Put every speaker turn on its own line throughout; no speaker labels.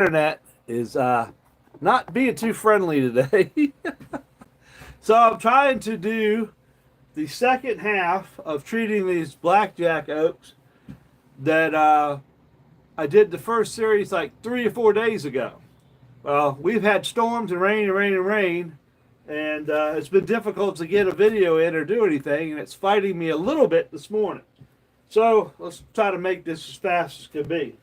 internet is not being too friendly today. So I'm trying to do the second half of treating these blackjack oaks that I did the first series like 3 or 4 days ago. Well, we've had storms and rain and rain and rain, and it's been difficult to get a video in or do anything, and it's fighting me a little bit this morning. So let's try to make this as fast as can be.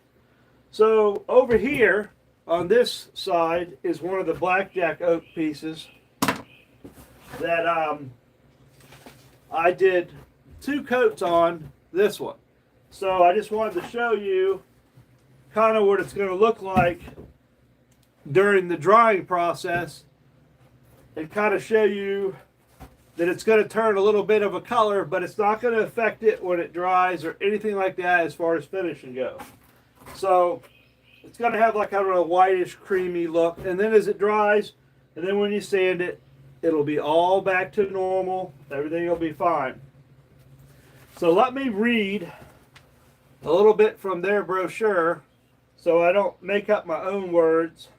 So over here on this side is one of the blackjack oak pieces that I did 2 coats on this one. So I just wanted to show you kind of what it's going to look like during the drying process and kind of show you that it's going to turn a little bit of a color, but it's not going to affect it when it dries or anything like that as far as finishing goes. So it's going to have like a whitish creamy look, and then as it dries, and then when you sand it, it'll be all back to normal. Everything will be fine. So let me read a little bit from their brochure so I don't make up my own words.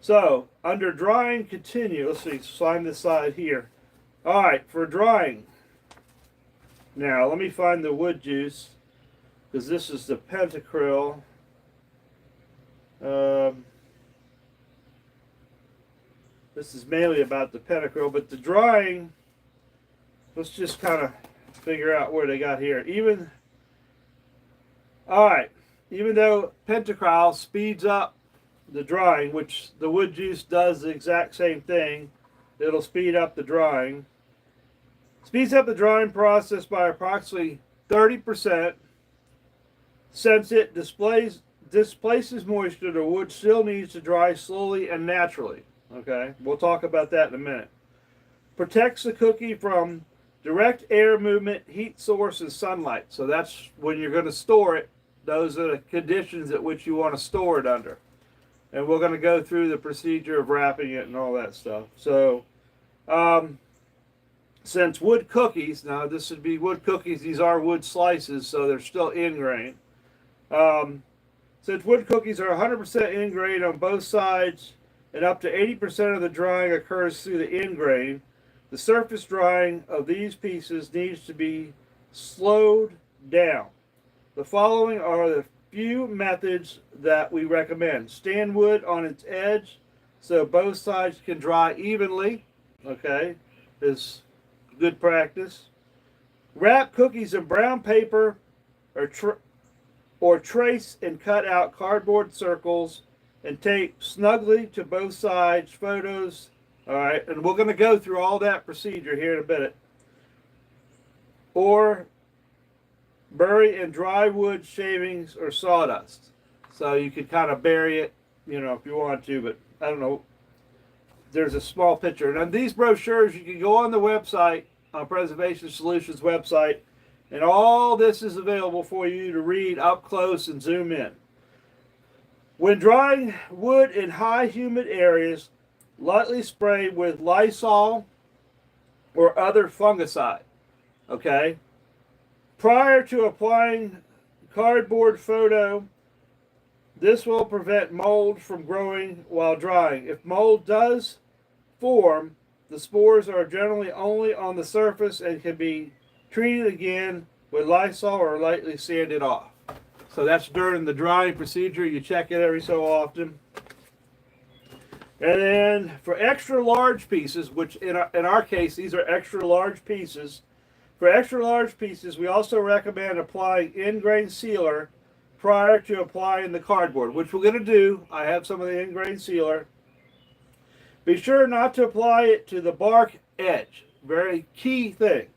So under drying continue, let's see, sign this side here. All right, for drying. Now let me find the wood juice, because this is the pentacryl. This is mainly about the pentacryl, but the drying, let's just kind of figure out where they got here. All right, even though pentacryl speeds up the drying, which the wood juice does the exact same thing, it'll speed up the drying. Speeds up the drying process by approximately 30%. Since it displaces moisture, the wood still needs to dry slowly and naturally. Okay, we'll talk about that in a minute. Protects the cookie from direct air movement, heat source, and sunlight. So that's when you're going to store it. Those are the conditions at which you want to store it under. And we're going to go through the procedure of wrapping it and all that stuff. So, since wood cookies, now this would be wood cookies, these are wood slices, so they're still in grain. Since wood cookies are 100% in grain on both sides, and up to 80% of the drying occurs through the end grain, the surface drying of these pieces needs to be slowed down. The following are the few methods that we recommend. Stand wood on its edge so both sides can dry evenly. Okay, is good practice. Wrap cookies in brown paper or trace and cut out cardboard circles and tape snugly to both sides. Photos. All right, and we're going to go through all that procedure here in a minute. Or bury in dry wood shavings or sawdust. So you could kind of bury it, you know, if you want to, but I don't know. There's a small picture. Now these brochures, you can go on the website, on Preservation Solutions website, and all this is available for you to read up close and zoom in. When drying wood in high humid areas, lightly spray with Lysol or other fungicide. Okay? Prior to applying cardboard photo, this will prevent mold from growing while drying. If mold does form, the spores are generally only on the surface and can be treated again with Lysol or lightly sanded off. So that's during the drying procedure. You check it every so often. And then for extra large pieces, which in our case, these are extra large pieces. For extra large pieces, we also recommend applying in-grain sealer prior to applying the cardboard, which we're going to do. I have some of the in-grain sealer. Be sure not to apply it to the bark edge. Very key thing.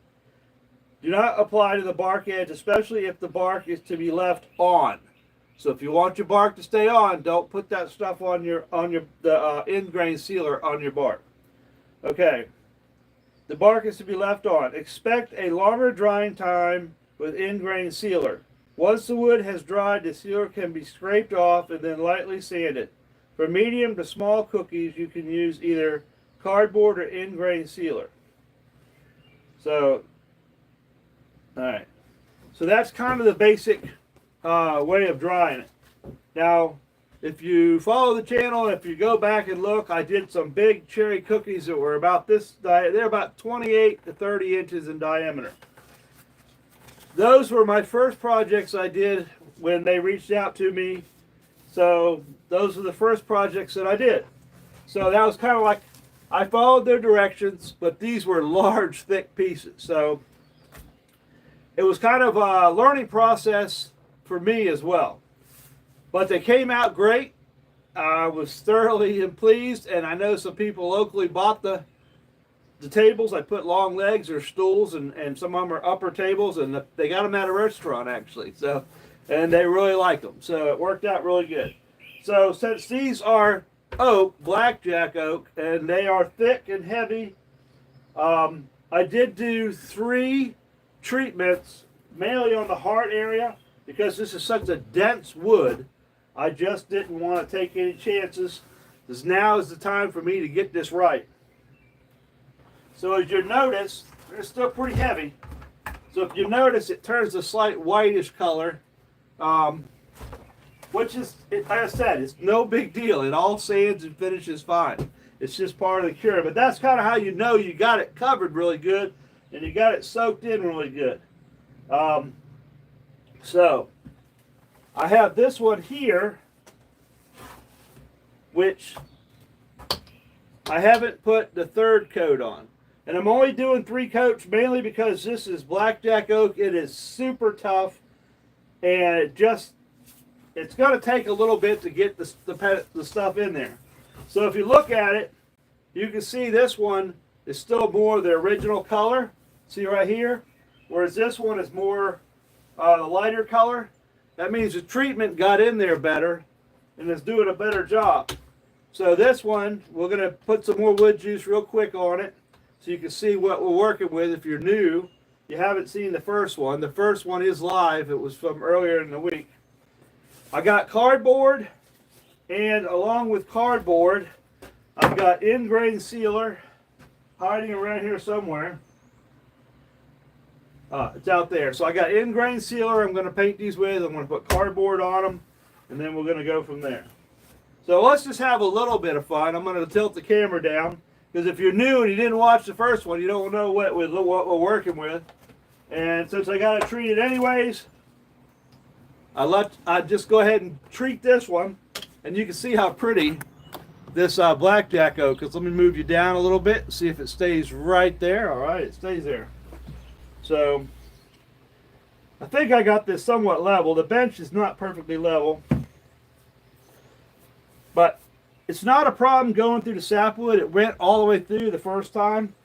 Do not apply to the bark edge, especially if the bark is to be left on. So if you want your bark to stay on, don't put that stuff on the in-grain sealer on your bark. Okay. The bark is to be left on. Expect a longer drying time with in-grain sealer. Once the wood has dried, the sealer can be scraped off and then lightly sanded. For medium to small cookies, you can use either cardboard or in-grain sealer. So, all right. So that's kind of the basic way of drying it. Now, if you follow the channel, if you go back and look, I did some big cherry cookies that were about this, they're about 28 to 30 inches in diameter. Those were my first projects I did when they reached out to me. So those are the first projects that I did. So that was kind of like, I followed their directions, but these were large, thick pieces. So it was kind of a learning process for me as well. But they came out great. I was thoroughly pleased, and I know some people locally bought the tables. I put long legs or stools, and some of them are upper tables, and they got them at a restaurant actually. So, and they really like them. So it worked out really good. So since these are oak, blackjack oak, and they are thick and heavy, I did do 3 treatments, mainly on the heart area, because this is such a dense wood. I just didn't want to take any chances, because now is the time for me to get this right. So as you notice, it's still pretty heavy. So if you notice, it turns a slight whitish color, which is, like I said, it's no big deal. It all sands and finishes fine. It's just part of the cure. But that's kind of how you know you got it covered really good, and you got it soaked in really good. So I have this one here, which I haven't put the 3rd coat on. And I'm only doing 3 coats mainly because this is blackjack oak. It is super tough, and it's going to take a little bit to get the stuff in there. So if you look at it, you can see this one is still more the original color. See right here? Whereas this one is more the lighter color. That means the treatment got in there better and is doing a better job. So this one, we're going to put some more wood juice real quick on it so you can see what we're working with. If you're new, you haven't seen the first one. The first one is live. It was from earlier in the week. I got cardboard, and along with cardboard, I've got ingrain sealer hiding around here somewhere. It's out there. So I got ingrain sealer I'm going to paint these with. I'm going to put cardboard on them, and then we're going to go from there. So let's just have a little bit of fun. I'm going to tilt the camera down, because if you're new and you didn't watch the first one, you don't know what we're working with. And since I got to treat it anyways, I just go ahead and treat this one, and you can see how pretty this blackjack oak is. Let me move you down a little bit, see if it stays right there. All right, it stays there. So I think I got this somewhat level. The bench is not perfectly level, but it's not a problem going through the sapwood. It went all the way through the first time,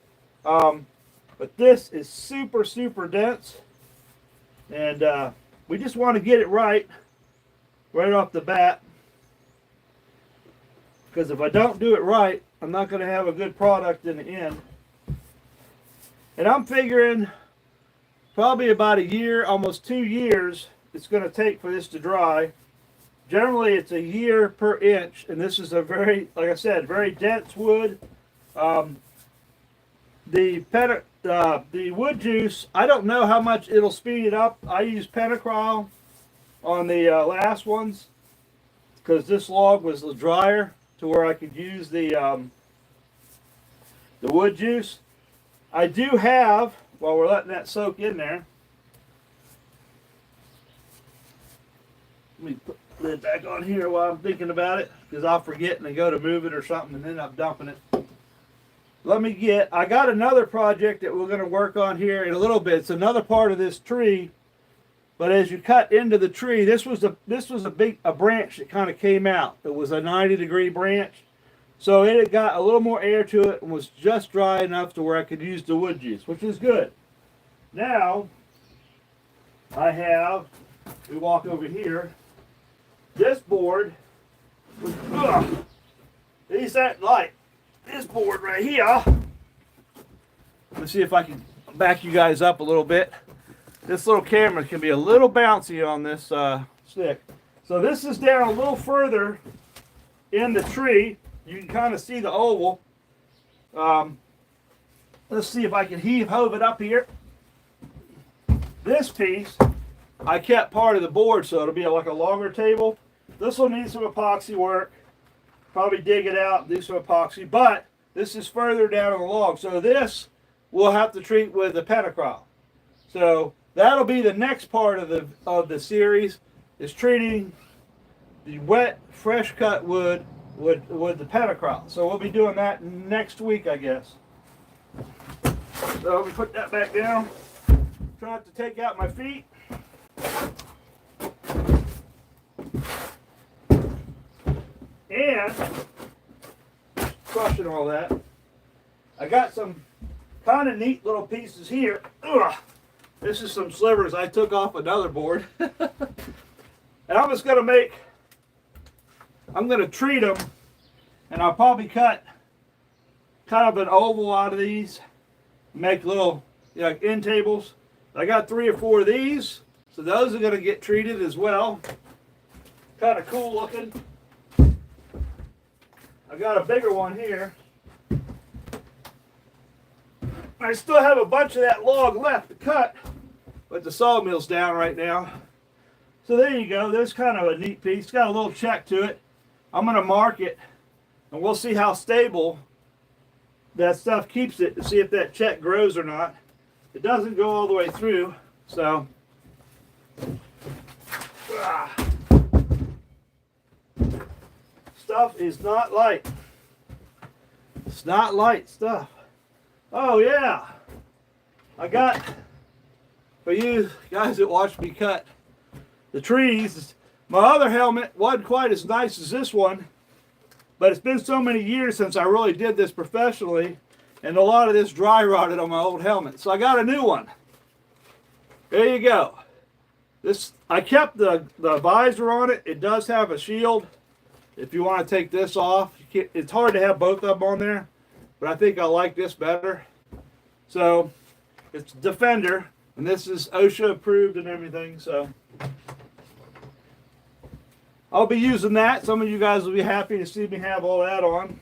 but this is super, super dense, and we just want to get it right off the bat, because if I don't do it right, I'm not going to have a good product in the end. And I'm figuring probably about a year, almost 2 years, it's going to take for this to dry. Generally, it's a year per inch, and this is a very, like I said, very dense wood. The wood juice, I don't know how much it'll speed it up. I use penacryl on the last ones, because this log was drier to where I could use the wood juice. I do have, while we're letting that soak in there, let me put the lid back on here while I'm thinking about it, because I'll forget and then go to move it or something and then I'm dumping it. I got another project that we're going to work on here in a little bit. It's another part of this tree, but as you cut into the tree, this was a branch that kind of came out. It was a 90-degree branch, so it had got a little more air to it and was just dry enough to where I could use the wood juice, which is good. Now we walk over here. This board was, these that light. This board right here. Let's see if I can back you guys up a little bit. This little camera can be a little bouncy on this stick. So this is down a little further in the tree. You can kind of see the oval. Let's see if I can hove it up here. This piece, I kept part of the board, so it'll be like a longer table. This will need some epoxy work. Probably dig it out and do some epoxy, but this is further down on the log. So this we'll have to treat with the pentacryle. So that'll be the next part of the series, is treating the wet, fresh cut wood with the pentacryle. So we'll be doing that next week, I guess. So we put that back down. Try not to take out my feet. And crushing all that, I got some kind of neat little pieces here. Ugh. This is some slivers I took off another board. And I'm just going to I'm going to treat them, and I'll probably cut kind of an oval out of these, make little like end tables. I got 3 or 4 of these, so those are going to get treated as well. Kind of cool looking. I got a bigger one here. I still have a bunch of that log left to cut, but the sawmill's down right now. So there you go. There's kind of a neat piece. It's got a little check to it. I'm going to mark it, and we'll see how stable that stuff keeps it to see if that check grows or not. It doesn't go all the way through, so stuff is not light. It's not light stuff. Oh yeah, I got, for you guys that watch me cut the trees, my other helmet wasn't quite as nice as this one, but it's been so many years since I really did this professionally, and a lot of this dry rotted on my old helmet. So I got a new one. There you go. This, I kept the visor on it. It does have a shield. If you want to take this off, it's hard to have both of them on there, but I think I like this better. So it's Defender, and this is OSHA approved and everything. So I'll be using that. Some of you guys will be happy to see me have all that on.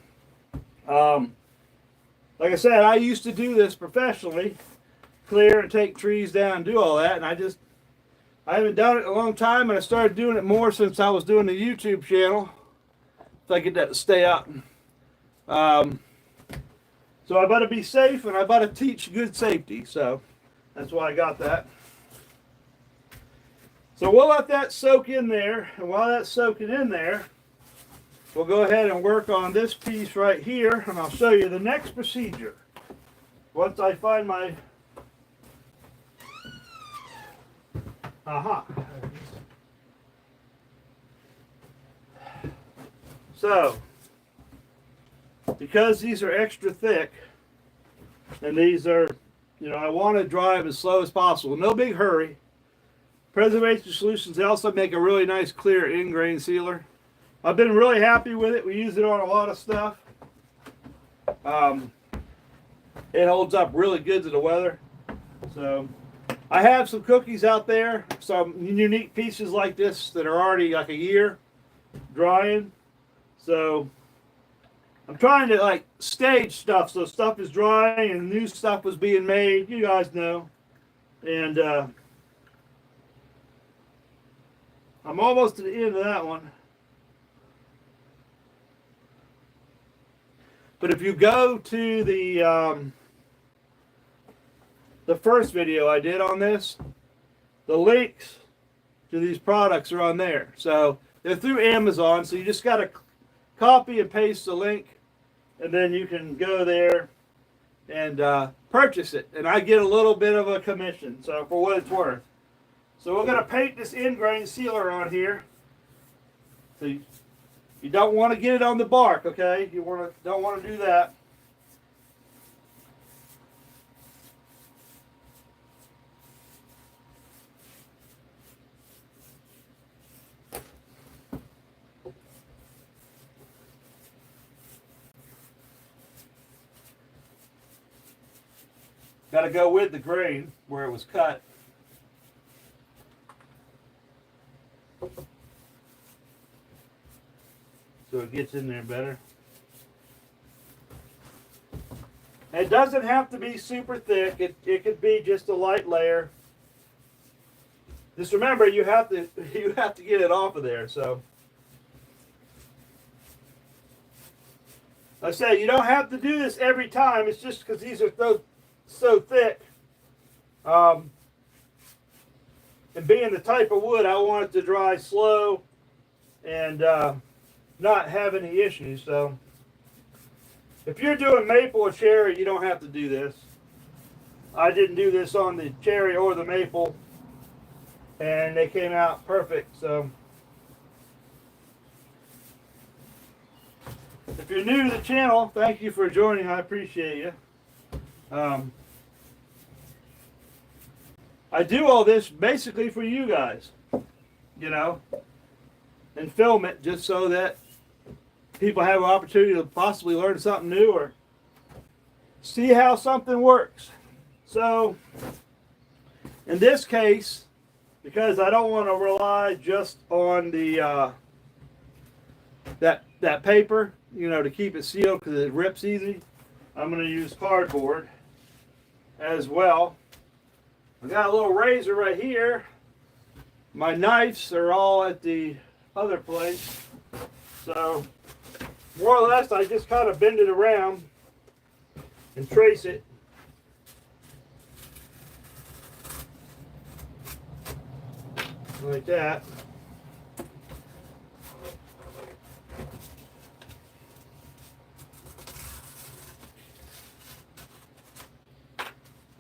Like I said, I used to do this professionally, clear and take trees down and do all that, and I haven't done it in a long time, and I started doing it more since I was doing the YouTube channel. So I get that to stay up. So I better be safe, and I better teach good safety. So that's why I got that. So we'll let that soak in there, and while that's soaking in there, we'll go ahead and work on this piece right here, and I'll show you the next procedure. Once I find my... So, because these are extra thick, and these are, I want to drive as slow as possible. No big hurry. Preservation Solutions, they also make a really nice clear in-grain sealer. I've been really happy with it. We use it on a lot of stuff. It holds up really good to the weather. So I have some cookies out there, some unique pieces like this that are already like a year drying. So I'm trying to like stage stuff, so stuff is drying and new stuff was being made. You guys know. And I'm almost to the end of that one. But if you go to the first video I did on this, the links to these products are on there. So they're through Amazon, so you just got to copy and paste the link, and then you can go there and purchase it. And I get a little bit of a commission, so for what it's worth. So we're going to paint this in-grain sealer on here. So you don't want to get it on the bark, okay? You don't want to do that. Got to go with the grain where it was cut. So it gets in there better. It doesn't have to be super thick. It could be just a light layer. Just remember, you have to get it off of there. So I say you don't have to do this every time. It's just because these are so thick. And being the type of wood, I want it to dry slow and not have any issues. So if you're doing maple or cherry, you don't have to do this. I didn't do this on the cherry or the maple, and they came out perfect. So if you're new to the channel, thank you for joining. I appreciate you. I do all this basically for you guys, you know, and film it just so that people have an opportunity to possibly learn something new or see how something works. So in this case, because I don't want to rely just on the that paper, you know, to keep it sealed because it rips easy, I'm going to use cardboard as well. I got a little razor right here. My knives are all at the other place. So more or less I just kind of bend it around and trace it. Like that.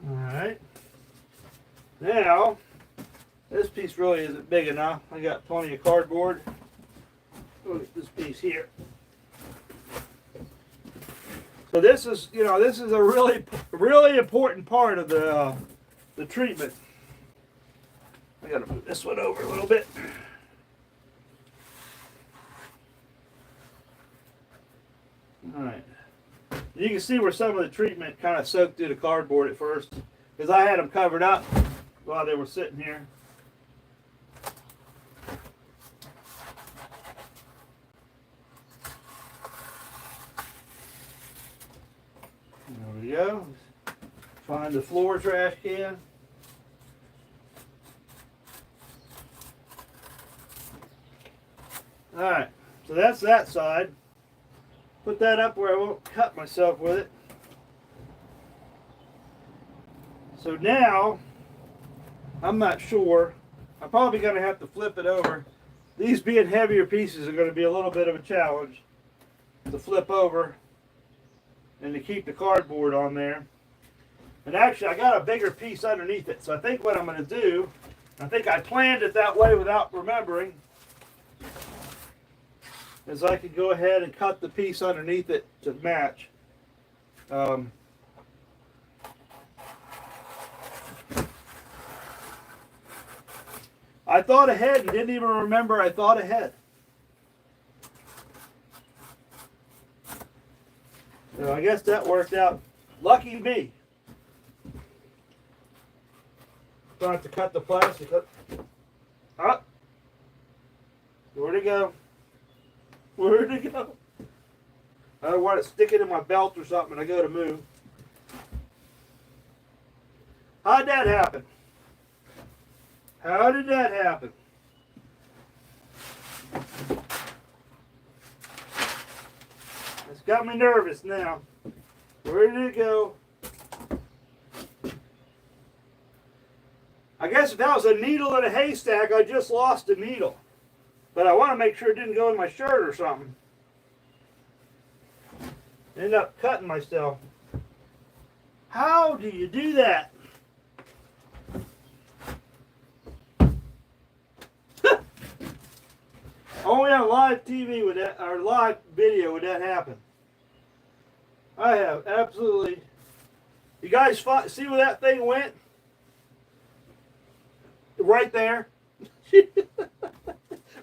Alright. Now, this piece really isn't big enough. I got plenty of cardboard. Look at this piece here. So this is, you know, this is a really important part of the treatment. I gotta move this one over a little bit. Alright. You can see where some of the treatment kind of soaked through the cardboard at first, because I had them covered up while they were sitting here. There we go. Find the floor trash can. Alright, so that's that side. Put that up where I won't cut myself with it. So now, I'm not sure. I'm probably going to have to flip it over. These being heavier pieces are going to be a little bit of a challenge to flip over and to keep the cardboard on there. And actually, I got a bigger piece underneath it. So I think what I'm going to do, I think I planned it that way without remembering, is I could go ahead and cut the piece underneath it to match. I thought ahead and didn't even remember I thought ahead. So I guess that worked out. Lucky me. Don't have to cut the plastic up. Up. Where'd it go? Where'd it go? I don't want to stick it in my belt or something and I go to move. How'd that happen? How did that happen? It's got me nervous now. Where did it go? I guess if that was a needle in a haystack, I just lost a needle. But I want to make sure it didn't go in my shirt or something. End up cutting myself. How do you do that? Only on live TV would that, or live video would that happen. I have absolutely. You guys see where that thing went? Right there.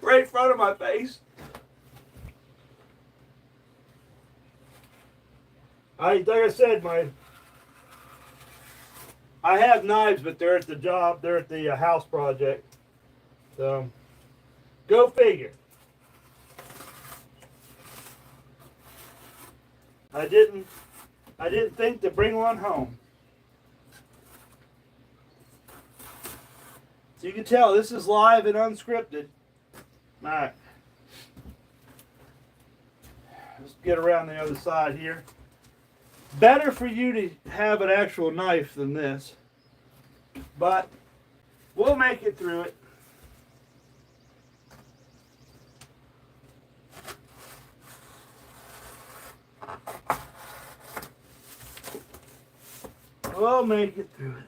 Right in front of my face. Like I said, I have knives, but they're at the job. They're at the house project. So, go figure. I didn't think to bring one home. So you can tell this is live and unscripted. Alright. let's get around the other side here. Better for you to have an actual knife than this, but we'll make it through it. We'll make it through it.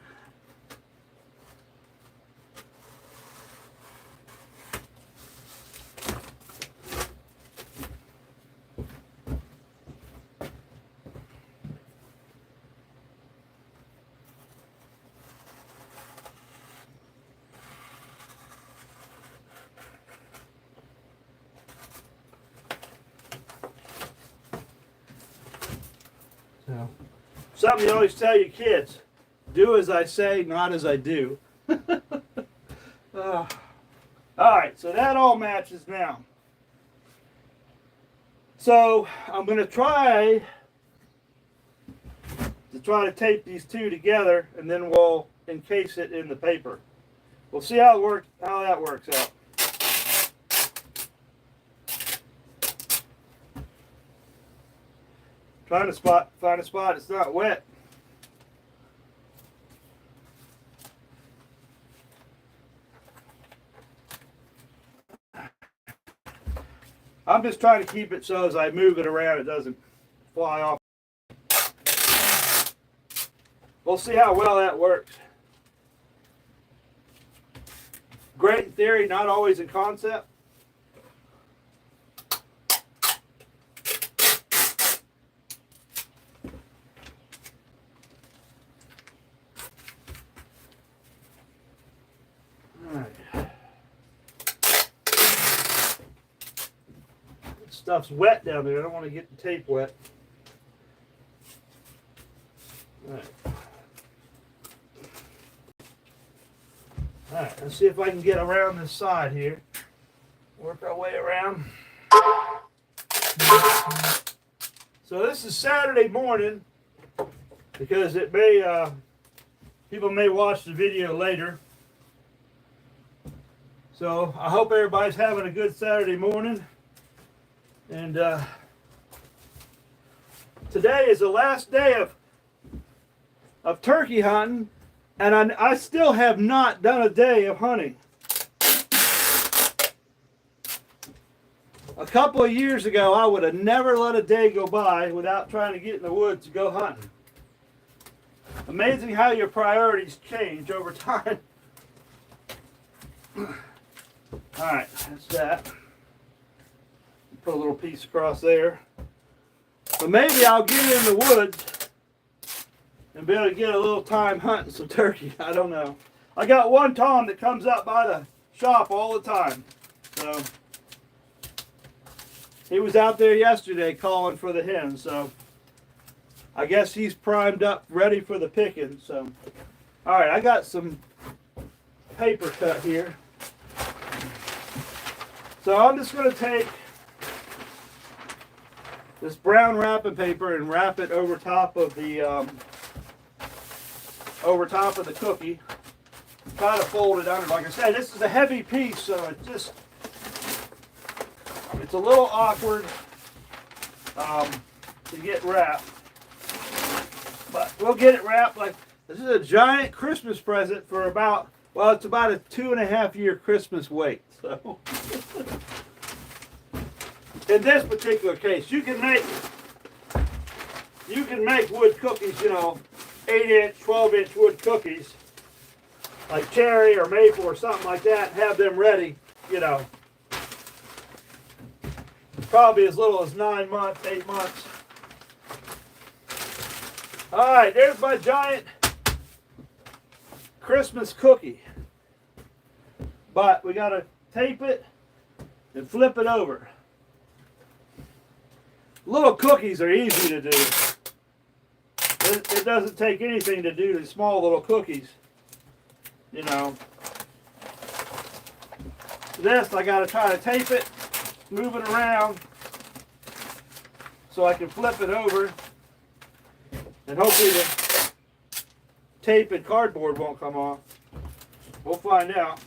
So, something you always tell your kids, do as I say, not as I do. Alright, so that all matches now. So I'm going to try to tape these two together, and then we'll encase it in the paper. We'll see how that works out. Find a spot. It's not wet. I'm just trying to keep it so as I move it around, it doesn't fly off. We'll see how well that works. Great in theory, not always in concept. Stuff's wet down there. I don't want to get the tape wet. Alright. Alright, let's see if I can get around this side here. Work our way around. So this is Saturday morning, because it may people may watch the video later. So I hope everybody's having a good Saturday morning. And today is the last day of turkey hunting, and I still have not done a day of hunting. A couple of years ago, I would have never let a day go by without trying to get in the woods to go hunting. Amazing how your priorities change over time. Alright, that's that. Put a little piece across there. But maybe I'll get in the woods and be able to get a little time hunting some turkey. I don't know. I got one Tom that comes up by the shop all the time. So he was out there yesterday calling for the hens. So I guess he's primed up, ready for the picking. So, all right, I got some paper cut here. So I'm just going to take this brown wrapping paper and wrap it over top of the cookie. Try to fold it under. Like I said, this is a heavy piece, so it's a little awkward to get wrapped. But we'll get it wrapped. Like, this is a giant Christmas present for about, well, it's about a 2.5 year Christmas wait. So in this particular case, you can make wood cookies, 8-inch, 12-inch wood cookies, like cherry or maple or something like that, and have them ready, probably as little as 9 months, 8 months. All right, there's my giant Christmas cookie. But we got to tape it and flip it over. Little cookies are easy to do. It doesn't take anything to do the small little cookies. This, I got to try to tape it, move it around so I can flip it over. And hopefully the tape and cardboard won't come off. We'll find out.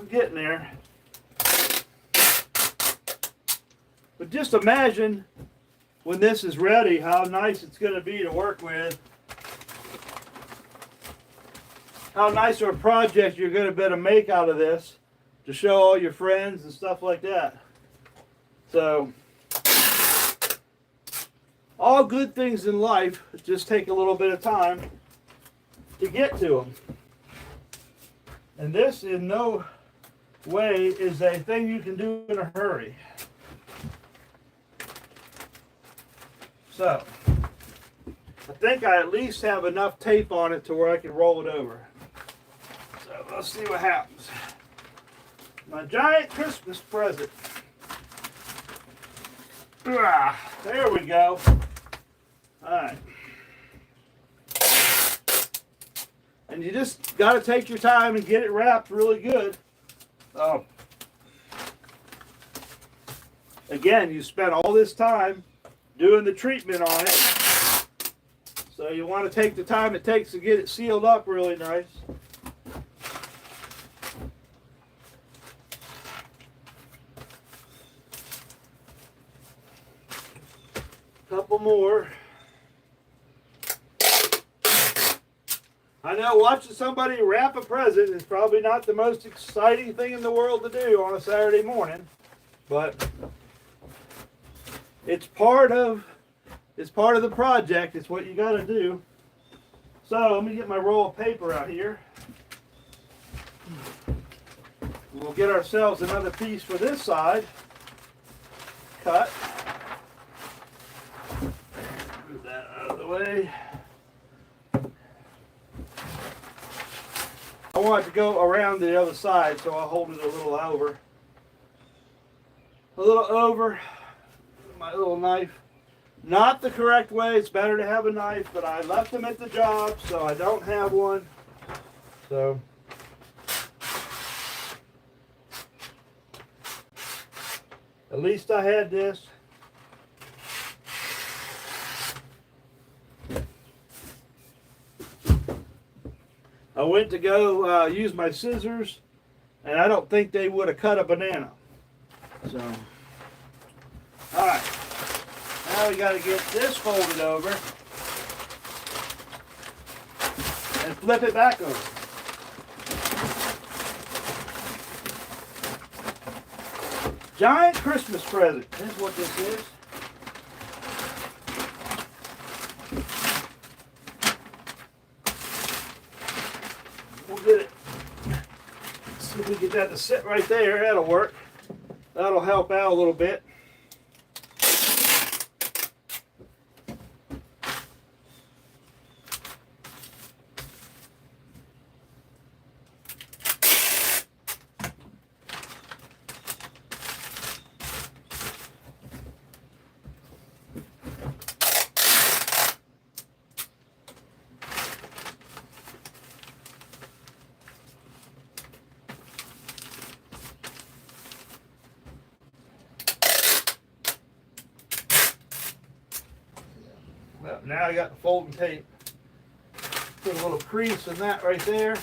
I'm getting there. But just imagine when this is ready, how nice it's going to be to work with. How nice of a project you're going to be able to make out of this to show all your friends and stuff like that. So, all good things in life just take a little bit of time to get to them. And this in no way is a thing you can do in a hurry. So, I think I at least have enough tape on it to where I can roll it over. So, let's see what happens. My giant Christmas present. There we go. Alright. And you just got to take your time and get it wrapped really good. Again, you spent all this time doing the treatment on it. So you want to take the time it takes to get it sealed up really nice. Couple more. I know watching somebody wrap a present is probably not the most exciting thing in the world to do on a Saturday morning, but it's part of the project. It's what you got to do. So let me get my roll of paper out here. We'll get ourselves another piece for this side. Cut. Move that out of the way. I want it to go around the other side, so I'll hold it a little over. A little over. My little knife. Not the correct way. It's better to have a knife, but I left them at the job, so I don't have one. So at least I had this. I went to go use my scissors, and I don't think they would have cut a banana. So, all right. Now we got to get this folded over and flip it back over. Giant Christmas present. That's what this is. We'll get it. See if we get that to sit right there. That'll work. That'll help out a little bit. Well, now I got the folding tape. Put a little crease in that right there.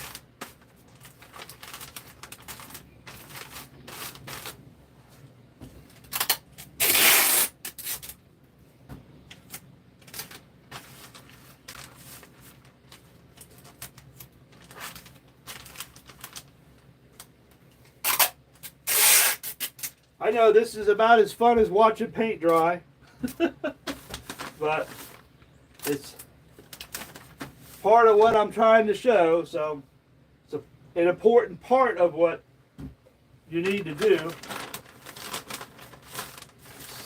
I know this is about as fun as watching paint dry, but it's part of what I'm trying to show, so it's an important part of what you need to do. Let's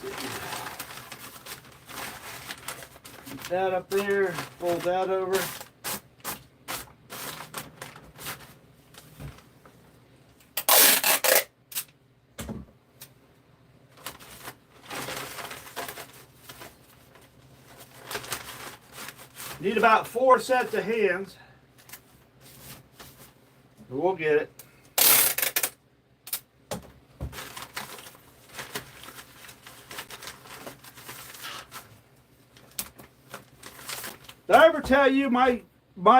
see. Keep that up there, fold that over. Need about 4 sets of hands. We'll get it. Did I ever tell you my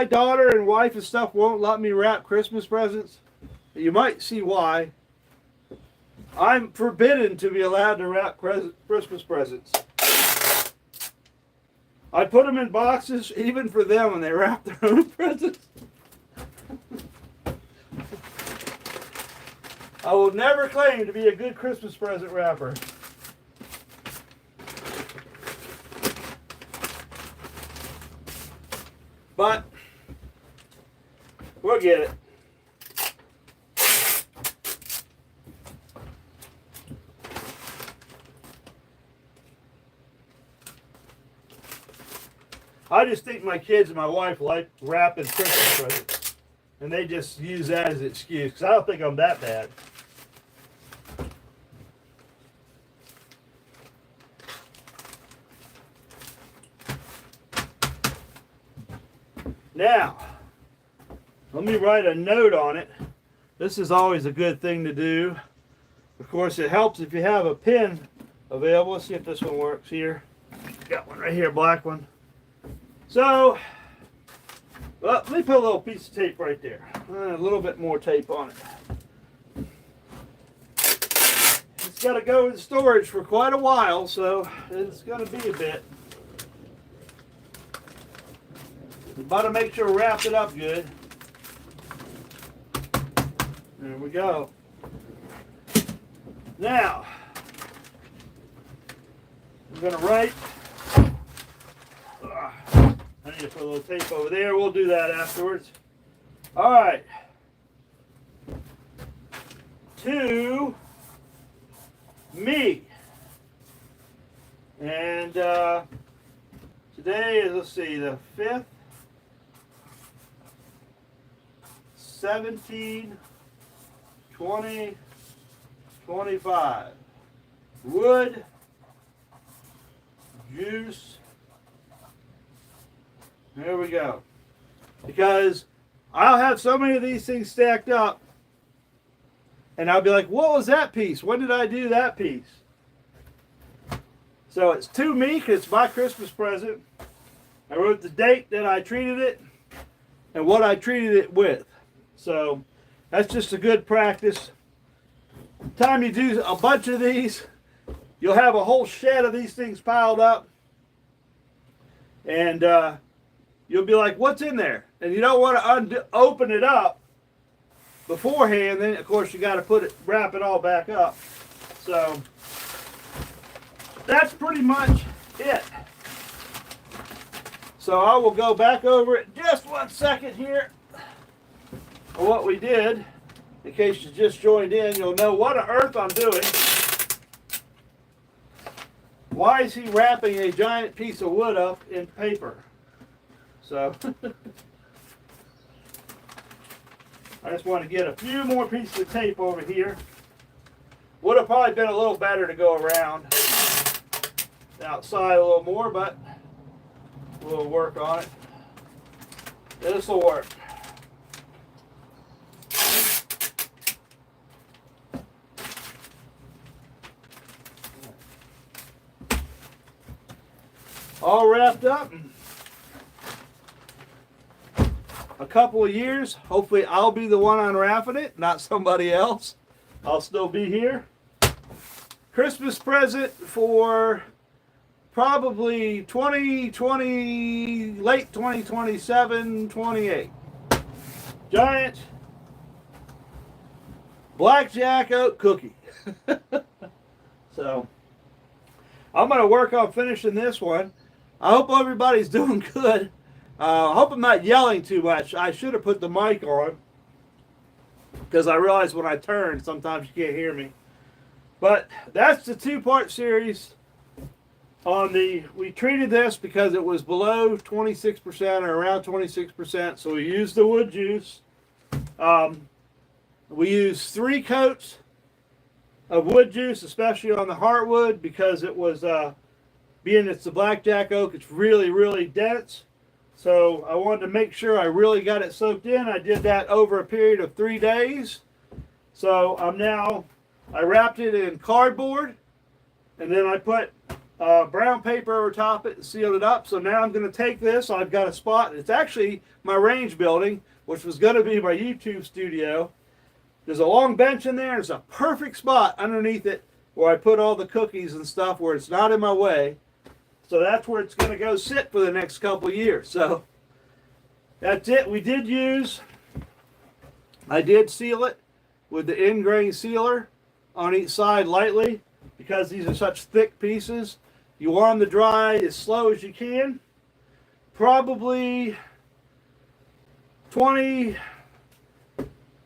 daughter and wife and stuff won't let me wrap Christmas presents? You might see why. I'm forbidden to be allowed to wrap Christmas presents. I put them in boxes even for them when they wrap their own presents. I will never claim to be a good Christmas present wrapper. But we'll get it. I just think my kids and my wife like wrapping Christmas presents. And they just use that as an excuse, because I don't think I'm that bad. Now, let me write a note on it. This is always a good thing to do. Of course, it helps if you have a pen available. Let's see if this one works here. Got one right here, black one. So, well, let me put a little piece of tape right there. A little bit more tape on it. It's got to go in storage for quite a while, so it's going to be a bit. We've got to make sure we wrap it up good. There we go. Now, I'm going to write. I need to put a little tape over there. We'll do that afterwards. All right. To me. And today is, let's see, the 5th. 17, 20, 25. Wood, juice. There we go. Because I'll have so many of these things stacked up, and I'll be like, what was that piece? When did I do that piece? So it's to me, because it's my Christmas present. I wrote the date that I treated it and what I treated it with. So that's just a good practice. Time you do a bunch of these, you'll have a whole shed of these things piled up. And you'll be like, what's in there? And you don't want to open it up beforehand. Then, of course, you got to wrap it all back up. So that's pretty much it. So I will go back over it just 1 second here. What we did, in case you just joined in, you'll know what on earth I'm doing. Why is he wrapping a giant piece of wood up in paper? So, I just want to get a few more pieces of tape over here. Would have probably been a little better to go around outside a little more, but we'll work on it. This will work. All wrapped up. A couple of years, hopefully I'll be the one unwrapping it, not somebody else. I'll still be here. Christmas present for probably 2020, late 2027, 28. Giant blackjack oat cookie. So I'm going to work on finishing this one. I hope everybody's doing good. I hope I'm not yelling too much. I should have put the mic on, because I realize when I turn, sometimes you can't hear me. But that's the two-part series. We treated this because it was below 26% or around 26%, so we used the wood juice. We used 3 coats of wood juice, especially on the heartwood, because it was, being it's the blackjack oak, it's really, really dense. So I wanted to make sure I really got it soaked in. I did that over a period of 3 days. So I wrapped it in cardboard, and then I put brown paper over top it and sealed it up. So now I'm going to take this. I've got a spot. It's actually my range building, which was going to be my YouTube studio. There's a long bench in there. There's a perfect spot underneath it where I put all the cookies and stuff where it's not in my way. So that's where it's going to go sit for the next couple of years. So that's it. I did seal it with the end grain sealer on each side lightly because these are such thick pieces. You want them to dry as slow as you can. Probably 20,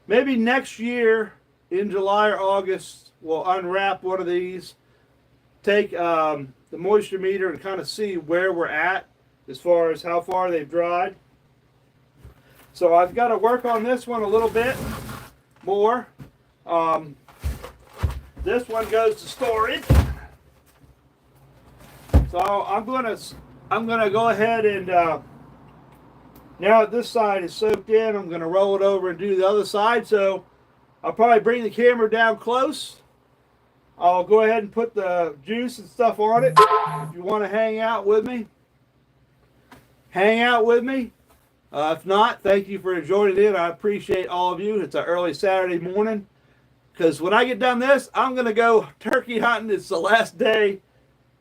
maybe next year in July or August, we'll unwrap one of these, take the moisture meter and kind of see where we're at as far as how far they've dried. So I've got to work on this one a little bit more. This one goes to storage. So I'm gonna go ahead and now that this side is soaked in, I'm gonna roll it over and do the other side. So I'll probably bring the camera down close. I'll go ahead and put the juice and stuff on it. If you want to hang out with me, hang out with me. If not, thank you for joining in. I appreciate all of you. It's an early Saturday morning. Because when I get done this, I'm going to go turkey hunting. It's the last day.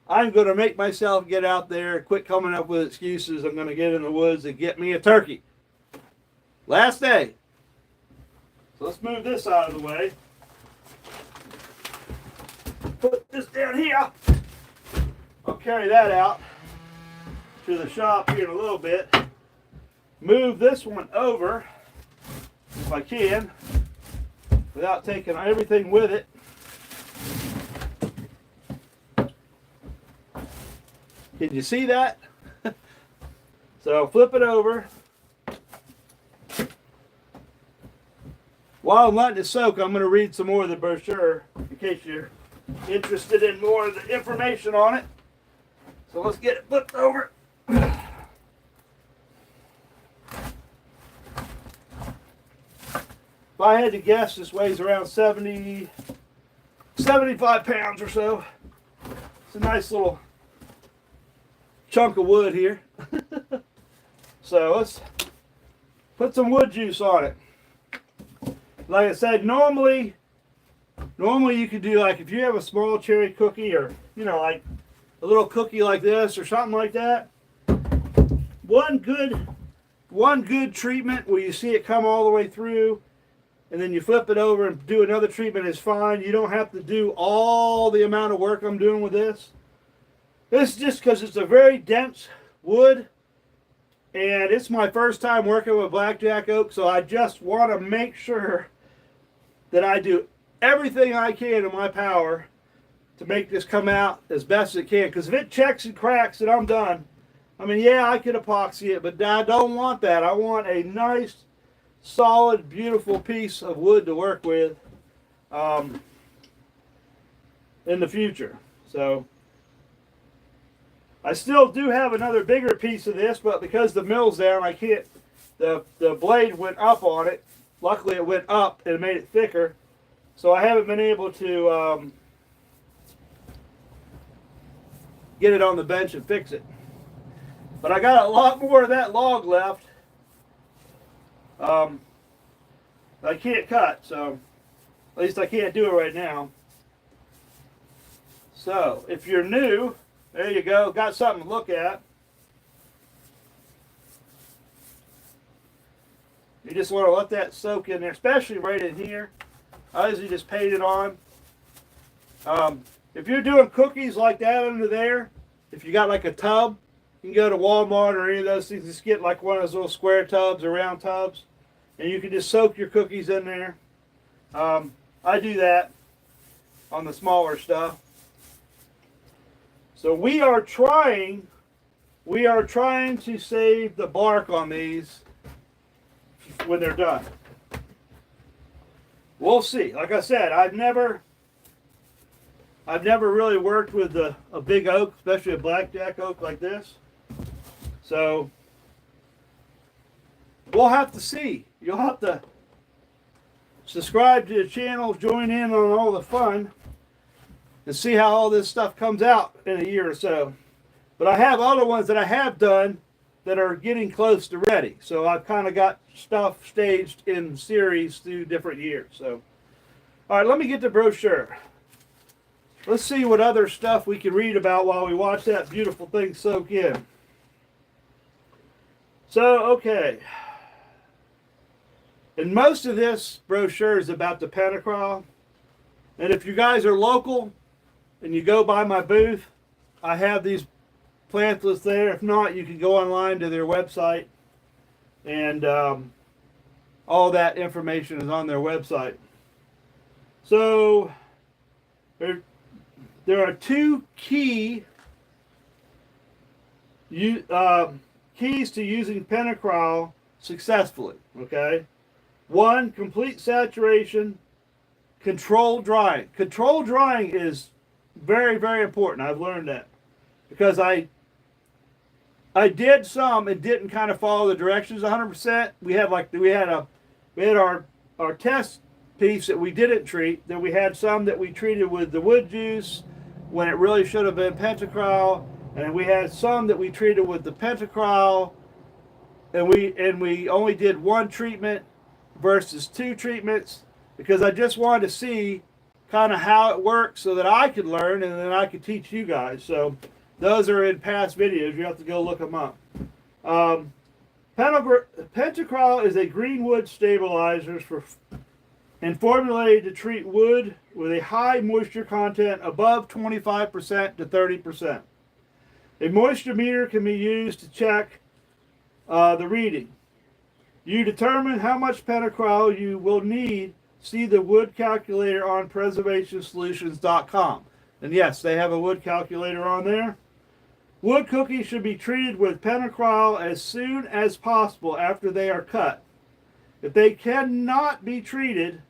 I'm going to make myself get out there, quit coming up with excuses. I'm going to get in the woods and get me a turkey. Last day. So let's move this out of the way. Put this down here. I'll carry that out to the shop here in a little bit. Move this one over, if I can, without taking everything with it. Can you see that? So flip it over. While I'm letting it soak, I'm going to read some more of the brochure in case you're interested in more of the information on it. So let's get it flipped over. If I had to guess, this weighs around 75 pounds or so. It's a nice little chunk of wood here. So let's put some wood juice on it. Like I said, normally you could do, like, if you have a small cherry cookie, or like a little cookie like this or something like that, one good treatment where you see it come all the way through and then you flip it over and do another treatment is fine. You don't have to do all the amount of work I'm doing with this. This is just because it's a very dense wood and it's my first time working with blackjack oak, so I just want to make sure that I do everything I can in my power to make this come out as best as it can. Because if it checks and cracks and I'm done, I mean, yeah, I could epoxy it, but I don't want that. I want a nice, solid, beautiful piece of wood to work with in the future. So I still do have another bigger piece of this, but because the mill's down, I can't. The blade went up on it. Luckily, it went up and made it thicker, so I haven't been able to get it on the bench and fix it. But I got a lot more of that log left. I can't cut, so at least I can't do it right now. So if you're new, there you go, got something to look at. You just want to let that soak in there, especially right in here. I usually just paint it on. If you're doing cookies like that under there, if you got like a tub, you can go to Walmart or any of those things. Just get like one of those little square tubs or round tubs, and you can just soak your cookies in there. I do that on the smaller stuff. So we are trying to save the bark on these when they're done. We'll see. Like I said, I've never really worked with a big oak, especially a blackjack oak like this. So we'll have to see. You'll have to subscribe to the channel, join in on all the fun, and see how all this stuff comes out in a year or so. But I have other ones that I have done that are getting close to ready. So I've kind of got stuff staged in series through different years. So, all right, let me get the brochure. Let's see what other stuff we can read about while we watch that beautiful thing soak in. So, okay. And most of this brochure is about the penacryle. And if you guys are local and you go by my booth, I have these pamphlets there. If not, you can go online to their website, and all that information is on their website. So there are two keys to using penacryle successfully. Okay, one, complete saturation, controlled drying. Controlled drying is very, very important. I've learned that because I did some and didn't kind of follow the directions 100%. We had our test piece that we didn't treat. Then we had some that we treated with the wood juice when it really should have been pentacryle, and we had some that we treated with the pentacryle, and we only did one treatment versus two treatments because I just wanted to see kind of how it works so that I could learn and then I could teach you guys. So those are in past videos. You have to go look them up. Pentacryle is a green wood stabilizer and formulated to treat wood with a high moisture content above 25% to 30%. A moisture meter can be used to check the reading. You determine how much pentacryle you will need. See the wood calculator on preservationsolutions.com. And yes, they have a wood calculator on there. Wood cookies should be treated with pentacryle as soon as possible after they are cut. If they cannot be treated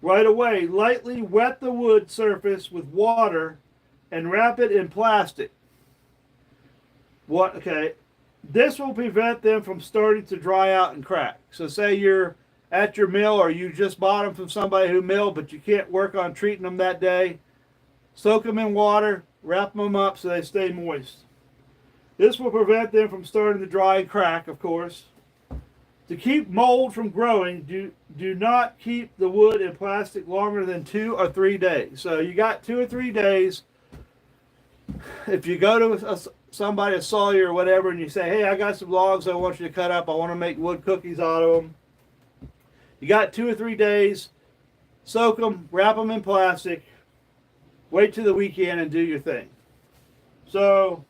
right away, lightly wet the wood surface with water and wrap it in plastic. This will prevent them from starting to dry out and crack. So say you're at your mill or you just bought them from somebody who milled, but you can't work on treating them that day. Soak them in water, wrap them up so they stay moist. This will prevent them from starting to dry and crack, of course. To keep mold from growing, do not keep the wood in plastic longer than 2 or 3 days. So you got 2 or 3 days. If you go to somebody, a sawyer or whatever, and you say, hey, I got some logs I want you to cut up. I want to make wood cookies out of them. You got 2 or 3 days. Soak them, wrap them in plastic. Wait till the weekend and do your thing. So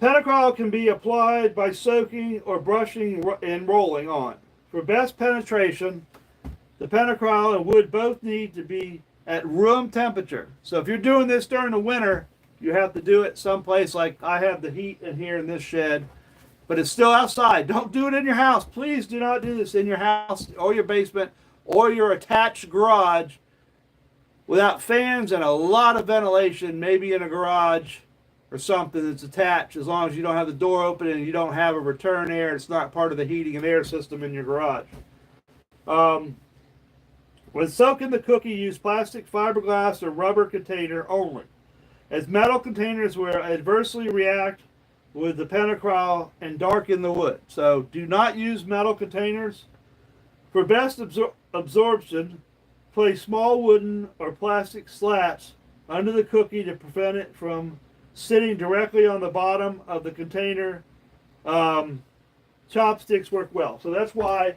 pentacryle can be applied by soaking or brushing and rolling on. For best penetration, the pentacryle and wood both need to be at room temperature. So if you're doing this during the winter, you have to do it someplace like I have the heat in here in this shed, but it's still outside. Don't do it in your house. Please do not do this in your house or your basement or your attached garage without fans and a lot of ventilation, maybe in a garage or something that's attached, as long as you don't have the door open and you don't have a return air. It's not part of the heating and air system in your garage. When soaking the cookie, use plastic, fiberglass, or rubber container only, as metal containers will adversely react with the pentacryle and darken the wood. So do not use metal containers. For best absorption, place small wooden or plastic slats under the cookie to prevent it from sitting directly on the bottom of the container. Chopsticks work well. So that's why,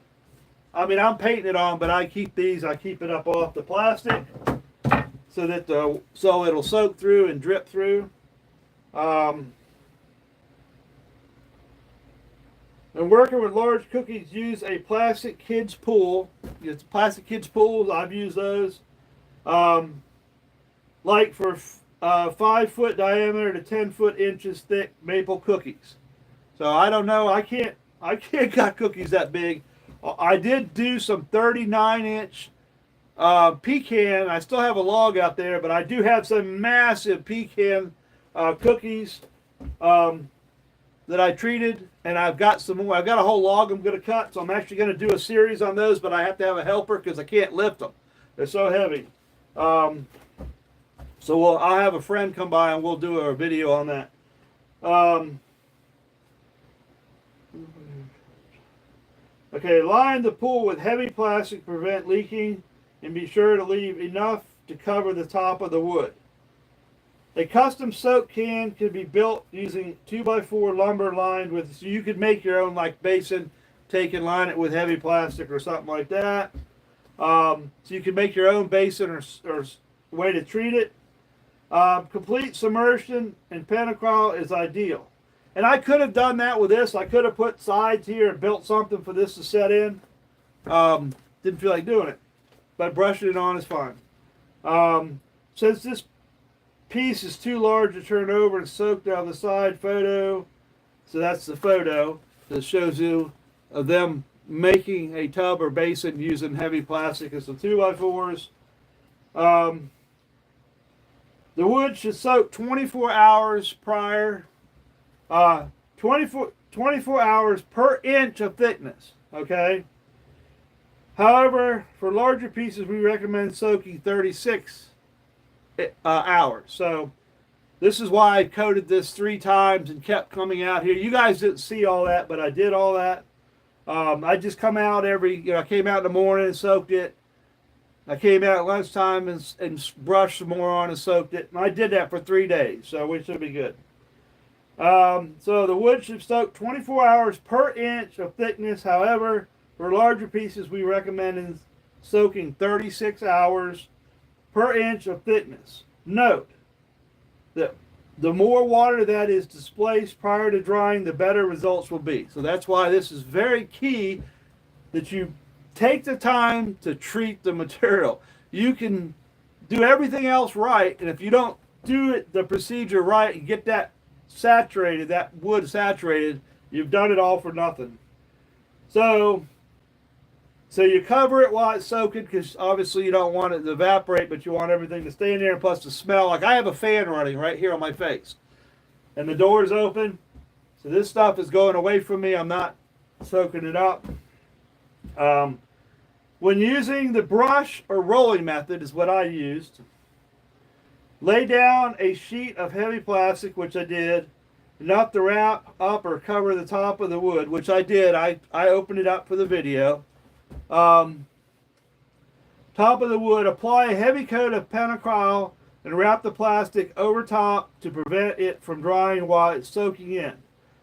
I'm painting it on, but I keep it up off the plastic so that so it'll soak through and drip through. And working with large cookies, use a plastic kids pool. It's plastic kids pools. I've used those. Like for 5-foot diameter to 10 inches thick maple cookies. So I don't know. I can't got cookies that big. I did do some 39-inch pecan. I still have a log out there, but I do have some massive pecan cookies that I treated, and I've got some more. I've got a whole log I'm going to cut, so I'm actually going to do a series on those, but I have to have a helper because I can't lift them. They're so heavy. So I'll have a friend come by and we'll do a video on that. Okay, line the pool with heavy plastic to prevent leaking, and be sure to leave enough to cover the top of the wood. A custom soak can can be built using 2x4 lumber lined with, so you could make your own like basin, take and line it with heavy plastic or something like that. So you can make your own basin or way to treat it. Complete submersion in penacryl is ideal. And I could have done that with this. I could have put sides here and built something for this to set in. Didn't feel like doing it. But brushing it on is fine. Since this piece is too large to turn over and soak down the side photo, so that's the photo that shows you of them making a tub or basin using heavy plastic and some 2x4s. The wood should soak 24 hours prior, 24 hours per inch of thickness, okay? However, for larger pieces, we recommend soaking 36 hours. So this is why I coated this 3 times and kept coming out here. You guys didn't see all that, but I did all that. I just come out I came out in the morning and soaked it. I came out at lunchtime and brushed some more on and soaked it. And I did that for 3 days, so we should be good. So the wood should soak 24 hours per inch of thickness. However, for larger pieces, we recommend soaking 36 hours per inch of thickness. Note that the more water that is displaced prior to drying, the better results will be. So that's why this is very key that you take the time to treat the material. You can do everything else right, and if you don't do it the procedure right and get that saturated, that wood saturated, you've done it all for nothing. So you cover it while it's soaking, because obviously you don't want it to evaporate, but you want everything to stay in there, and plus the smell. Like I have a fan running right here on my face, and the door is open, so this stuff is going away from me. I'm not soaking it up. When using the brush or rolling method is what I used. Lay down a sheet of heavy plastic, which I did, enough to wrap up or cover the top of the wood, which I did. I opened it up for the video. Top of the wood, apply a heavy coat of penacryl and wrap the plastic over top to prevent it from drying while it's soaking in.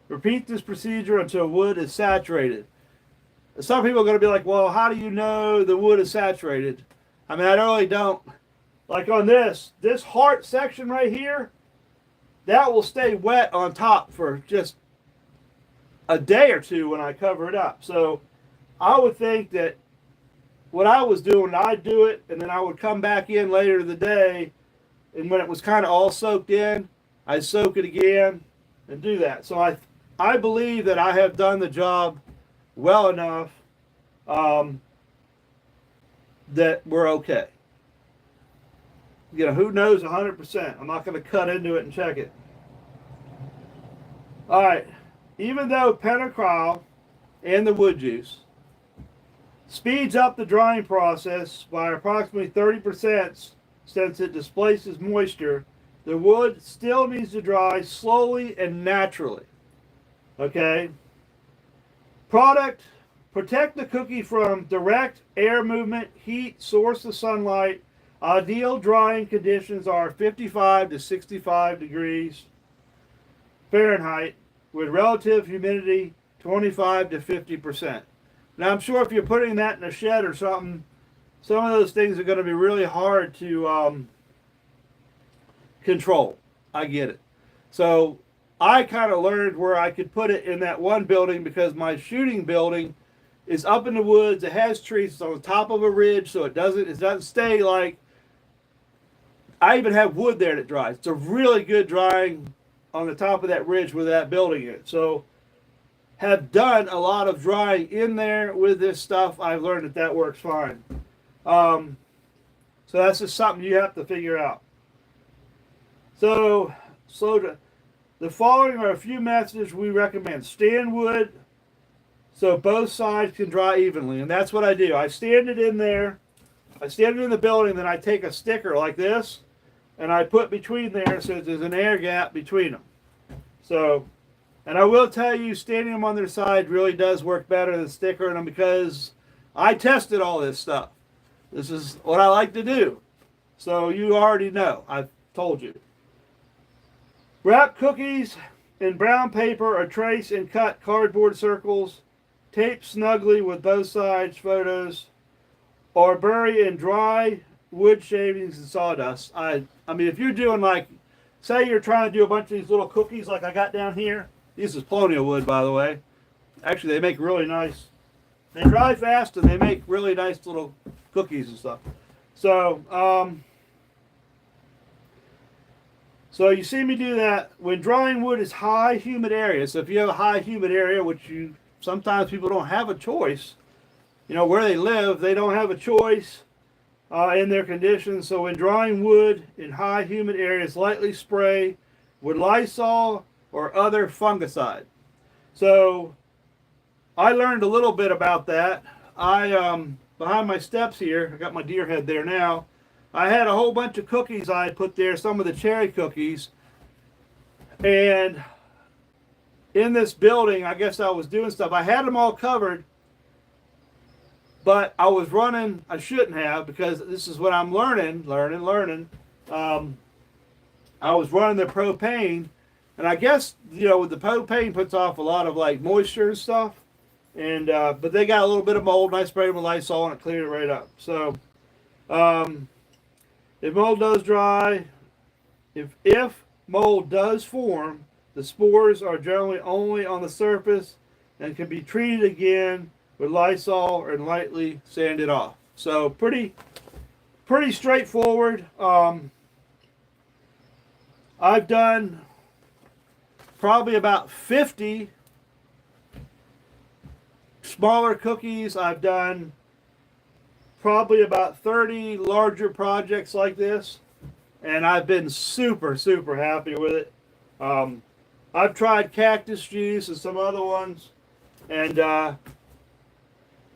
Repeat this procedure until wood is saturated. Some people are going to be like, well, how do you know the wood is saturated? I mean, I really don't. Like on this heart section right here, that will stay wet on top for just a day or two when I cover it up. So I would think that what I was doing, I'd do it, and then I would come back in later in the day, and when it was kind of all soaked in, I'd soak it again and do that. So I believe that I have done the job well enough that we're okay. You know, who knows 100%? I'm not going to cut into it and check it. All right. Even though penacryl and the wood juice speeds up the drying process by approximately 30% since it displaces moisture, the wood still needs to dry slowly and naturally. Okay? Protect the cookie from direct air movement, heat, source of sunlight. Ideal drying conditions are 55 to 65 degrees Fahrenheit with relative humidity 25 to 50%. Now, I'm sure if you're putting that in a shed or something, some of those things are going to be really hard to control. I get it. So I kind of learned where I could put it in that one building, because my shooting building is up in the woods. It has trees. It's on the top of a ridge, so it doesn't stay like. I even have wood there that dries. It's a really good drying on the top of that ridge where that building is. So have done a lot of drying in there with this stuff. I've learned that works fine. So that's just something you have to figure out. So the following are a few methods we recommend. Stand wood so both sides can dry evenly. And that's what I do. I stand it in there. I stand it in the building, then I take a sticker like this, and I put between there so there's an air gap between them. So And I will tell you, standing them on their side really does work better than stickering them, because I tested all this stuff. This is what I like to do. So you already know. I've told you. Wrap cookies in brown paper or trace and cut cardboard circles. Tape snugly with both sides photos, or bury in dry wood shavings and sawdust. I mean, if you're doing, like, say you're trying to do a bunch of these little cookies like I got down here. This is colonial wood, by the way. Actually, they make really nice. They dry fast and they make really nice little cookies and stuff. So, so you see me do that. When drying wood is high, humid areas. So if you have a high, humid area, which you sometimes people don't have a choice. You know, where they live, they don't have a choice in their conditions. So when drying wood in high, humid areas, lightly spray with Lysol or other fungicide. So I learned a little bit about that. Behind my steps here, I got my deer head there now. I had a whole bunch of cookies I had put there, some of the cherry cookies. And in this building, I guess I was doing stuff. I had them all covered, but I was running, I shouldn't have, because this is what I'm learning. I was running the propane, and I guess, you know, the propane puts off a lot of, like, moisture and stuff. And but they got a little bit of mold, and I sprayed them with Lysol and it cleared it right up. So if mold does dry, if mold does form, the spores are generally only on the surface and can be treated again with Lysol and lightly sanded off. So pretty straightforward. I've done probably about 50 smaller cookies. I've done probably about 30 larger projects like this, and I've been super happy with it. I've tried cactus juice and some other ones, and I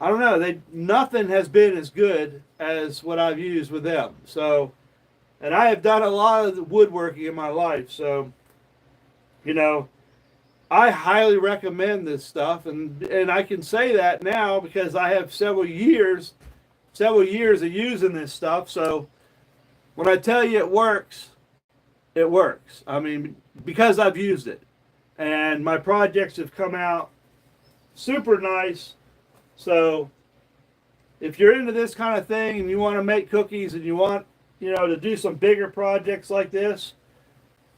don't know, nothing has been as good as what I've used with them. So, and I have done a lot of woodworking in my life, so, you know, I highly recommend this stuff, and I can say that now because I have several years of using this stuff. So when I tell you it works, it works. I mean, because I've used it, and my projects have come out super nice. So if you're into this kind of thing and you want to make cookies and you want, you know, to do some bigger projects like this,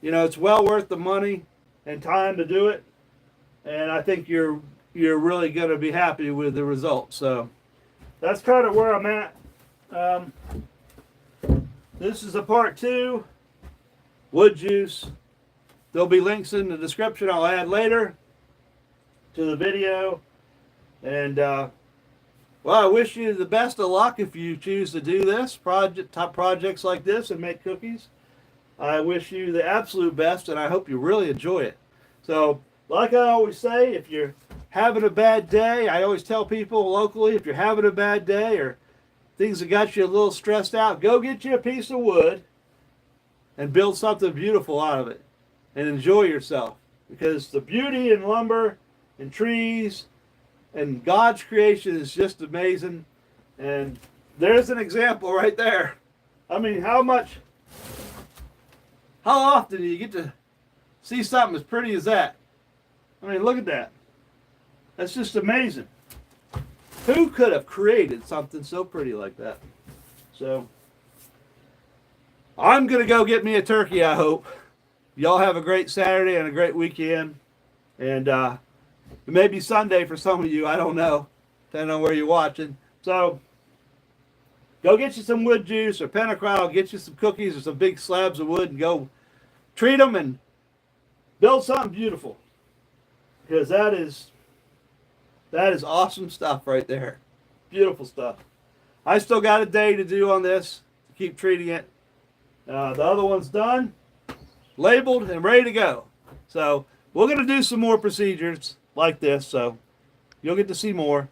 you know, it's well worth the money and time to do it. And I think you're really going to be happy with the results. So that's kind of where I'm at. This is a part 2, wood juice. There'll be links in the description I'll add later to the video. And well, I wish you the best of luck if you choose to do this top projects like this and make cookies. I wish you the absolute best, and I hope you really enjoy it. So, like I always say, if you're having a bad day, I always tell people locally, if you're having a bad day or things that got you a little stressed out, go get you a piece of wood and build something beautiful out of it and enjoy yourself. Because the beauty in lumber and trees and God's creation is just amazing. And there's an example right there. I mean, how often do you get to see something as pretty as that? I mean, look at that. That's just amazing. Who could have created something so pretty like that? So, I'm going to go get me a turkey, I hope. Y'all have a great Saturday and a great weekend. And it may be Sunday for some of you. I don't know, depending on where you're watching. So, go get you some wood juice or penacryle. Get you some cookies or some big slabs of wood and go treat them and build something beautiful. Because that is awesome stuff right there. Beautiful stuff. I still got a day to do on this to keep treating it. The other one's done, labeled, and ready to go. So we're going to do some more procedures like this. So you'll get to see more.